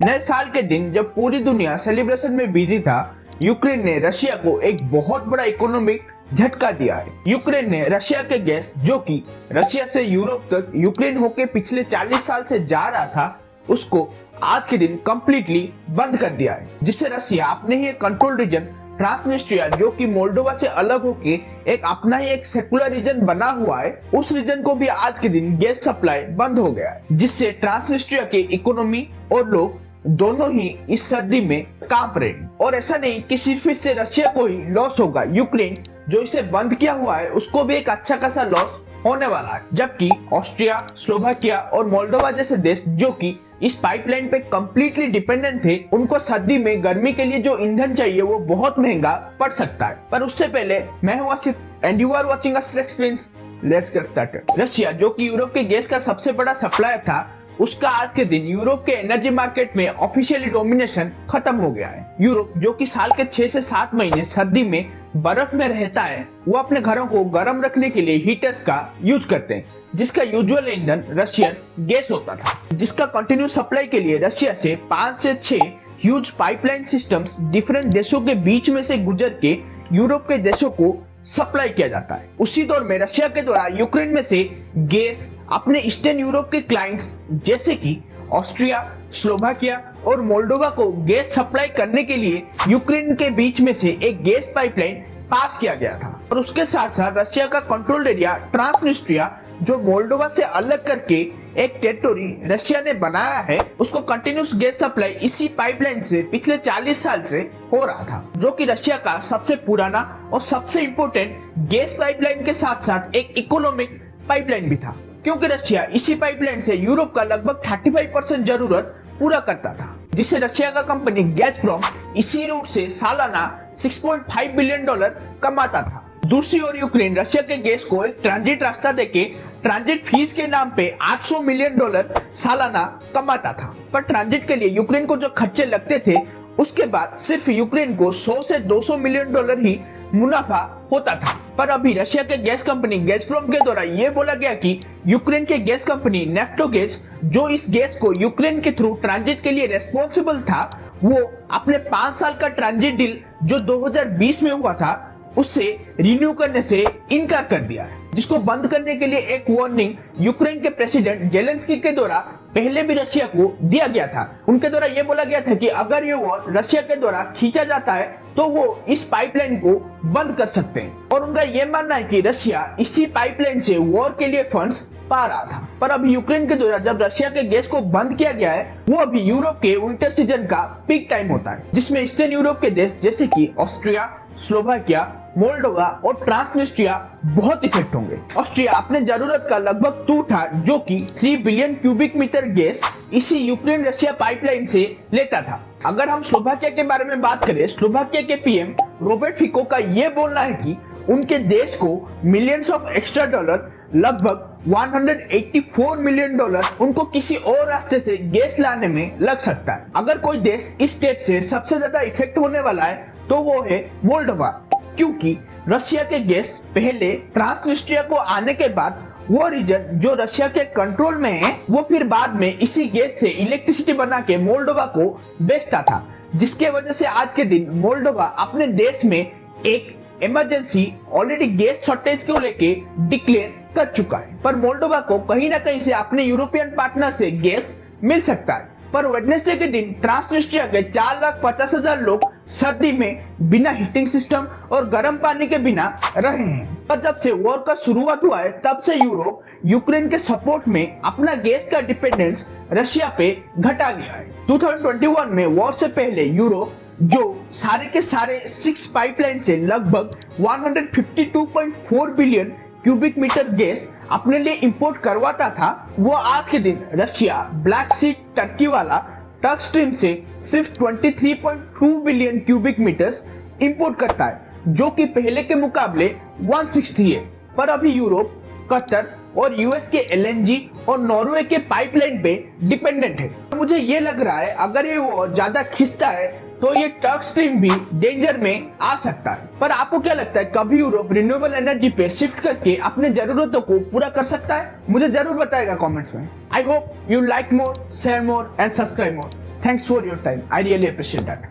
नए साल के दिन जब पूरी दुनिया सेलिब्रेशन में बिजी था, यूक्रेन ने रशिया को एक बहुत बड़ा इकोनॉमिक झटका दिया है। यूक्रेन ने रशिया के गैस, जो कि रशिया से यूरोप तक यूक्रेन होके पिछले 40 साल से जा रहा था, उसको आज के दिन कंप्लीटली बंद कर दिया है, जिससे रशिया अपने ही कंट्रोल रीजन ट्रांसनिस्ट्रिया, जो कि मोल्डोवा से अलग होके एक अपना ही एक सेकुलर रीजन बना हुआ है, उस रीजन को भी आज के दिन गैस सप्लाई बंद हो गया है, जिससे ट्रांसनिस्ट्रिया के इकोनॉमी और लोग दोनों ही इस सर्दी में कांप रहे हैं। और ऐसा नहीं कि सिर्फ इससे रशिया को ही लॉस होगा, यूक्रेन जो इसे बंद किया हुआ है उसको भी एक अच्छा खासा लॉस होने वाला है। जबकि ऑस्ट्रिया, स्लोवाकिया और मोल्डोवा जैसे देश जो कि इस पाइपलाइन पे कंप्लीटली डिपेंडेंट थे, उनको सर्दी में गर्मी के लिए जो ईंधन चाहिए वो बहुत महंगा पड़ सकता है। पर उससे पहले मैं हूं Asif and you are watching us explains. Let's get started. Russia जो कि यूरोप के गैस का सबसे बड़ा सप्लायर था, उसका आज के दिन यूरोप के एनर्जी मार्केट में ऑफिशियली डोमिनेशन खत्म हो गया है। यूरोप जो कि साल के 6 से 7 महीने सर्दी में बर्फ में रहता है, वो अपने घरों को गर्म रखने के लिए हीटर्स का यूज करते हैं, जिसका यूजुअल ईंधन रशियन गैस होता था, जिसका कंटिन्यू सप्लाई के लिए रशिया से 5 से 6 ह्यूज पाइपलाइन सिस्टम्स डिफरेंट देशों के बीच में से गुजर के यूरोप के देशों को सप्लाई किया जाता है। उसी दौर में रशिया के द्वारा यूक्रेन में से गैस अपने ईस्टर्न यूरोप के क्लाइंट्स जैसे कि ऑस्ट्रिया, स्लोवाकिया और मोल्डोवा को गैस सप्लाई करने के लिए यूक्रेन के बीच में से एक गैस पाइपलाइन पास किया गया था। और उसके साथ साथ रशिया का कंट्रोल एरिया ट्रांसनिस्ट्रिया, जो मोल्डोवा से अलग करके एक टेरिटोरी रशिया ने बनाया है, उसको कंटिन्यूस गैस सप्लाई इसी पाइपलाइन से पिछले 40 साल से हो रहा था, जो कि रशिया का सबसे पुराना और सबसे इम्पोर्टेंट गैस पाइपलाइन के साथ साथ एक इकोनॉमिक पाइपलाइन भी था, क्योंकि रशिया इसी पाइपलाइन से यूरोप का लगभग 35% जरूरत पूरा करता था, जिससे रशिया का कंपनी गैज़प्रोम इसी रूट से सालाना $6.5 बिलियन कमाता था। दूसरी ओर यूक्रेन रशिया के गैस को एक ट्रांजिट रास्ता देके ट्रांजिट फीस के नाम पे $800 मिलियन सालाना कमाता था। पर ट्रांजिट के लिए यूक्रेन को जो खर्चे लगते थे, उसके बाद सिर्फ यूक्रेन को 100 से 200 मिलियन डॉलर ही मुनाफा होता था। पर अभी रशिया के गैस कंपनी गैज़प्रोम के द्वारा ये बोला गया कि यूक्रेन के गैस कंपनी नेफ्टोगैस, जो इस गैस को यूक्रेन के थ्रू ट्रांजिट के लिए रेस्पॉन्सिबल था, वो अपने 5 साल का ट्रांजिट डील जो 2020 में हुआ था, उससे रिन्यू करने से इनकार कर दिया है, जिसको बंद करने के लिए एक वार्निंग यूक्रेन के प्रेसिडेंट जेलेंस्की के द्वारा पहले भी रशिया को दिया गया था। उनके द्वारा यह बोला गया था कि अगर ये वॉर रशिया के द्वारा खींचा जाता है तो वो इस पाइपलाइन को बंद कर सकते हैं। और उनका यह मानना है कि रशिया इसी पाइपलाइन से वॉर के लिए फंड्स पा रहा था। पर अभी यूक्रेन के द्वारा जब रशिया के गैस को बंद किया गया है, वो अभी यूरोप के विंटर सीजन का पीक टाइम होता है, जिसमें ईस्टर्न यूरोप के देश जैसे कि ऑस्ट्रिया, स्लोवाकिया, मोल्डोवा और ट्रांसनिस्ट्रिया बहुत इफेक्ट होंगे। ऑस्ट्रिया अपने जरूरत का लगभग 2 था, जो कि 3 बिलियन क्यूबिक मीटर गैस इसी यूक्रेन रशिया पाइपलाइन से लेता था। अगर हम स्लोवाकिया के बारे में बात करें, स्लोवाकिया के पीएम रॉबर्ट फिको का यह बोलना है कि उनके देश को मिलियंस ऑफ एक्स्ट्रा डॉलर, लगभग $184 मिलियन उनको किसी और रास्ते से गैस लाने में लग सकता है। अगर कोई देश इस स्टेप से सबसे ज्यादा इफेक्ट होने वाला है तो वो है मोल्डोवा, क्योंकि रशिया के गैस पहले ट्रांसनिस्ट्रिया को आने के बाद वो रीजन जो रशिया के कंट्रोल में है, वो फिर बाद में इसी गैस से इलेक्ट्रिसिटी बना के मोल्डोवा को बेचता था, जिसके वजह से आज के दिन मोल्डोवा अपने देश में एक इमरजेंसी ऑलरेडी गैस शॉर्टेज को लेके डिक्लेयर कर चुका है। पर मोल्डोवा को कहीं ना कहीं से अपने यूरोपियन पार्टनर से गैस मिल सकता है। पर वेडनेसडे के दिन ट्रांसनिस्ट्रिया के 4,50,000 लोग सर्दी में बिना हीटिंग सिस्टम और गर्म पानी के बिना रहे हैं। पर जब से वॉर का शुरुआत हुआ है, तब से यूरोप यूक्रेन के सपोर्ट में अपना गैस का डिपेंडेंस रशिया पे घटा लिया है। 2021 में वॉर से पहले यूरोप जो सारे के सारे 6 पाइपलाइन से लगभग 152.4 बिलियन क्यूबिक मीटर गैस अपने लिए इंपोर्ट करवाता था, वो आज के दिन रशिया ब्लैक सी टर्की वाला टर्क स्ट्रीम से सिर्फ 23.2 बिलियन क्यूबिक मीटर्स इंपोर्ट करता है, जो कि पहले के मुकाबले 160 है। पर अभी यूरोप, कतर और यूएस के एलएनजी और नॉर्वे के पाइपलाइन पे डिपेंडेंट है। मुझे ये लग रहा है अगर ये वो ज्यादा खिंचता है तो ये टर्क स्ट्रीम भी डेंजर में आ सकता है। पर आपको क्या लगता है, कभी यूरोप रिन्यूएबल एनर्जी पे शिफ्ट करके अपने जरूरतों को पूरा कर सकता है? मुझे जरूर बताएगा कमेंट्स में। I hope you like more, share more and subscribe more. Thanks for your time, I really appreciate that.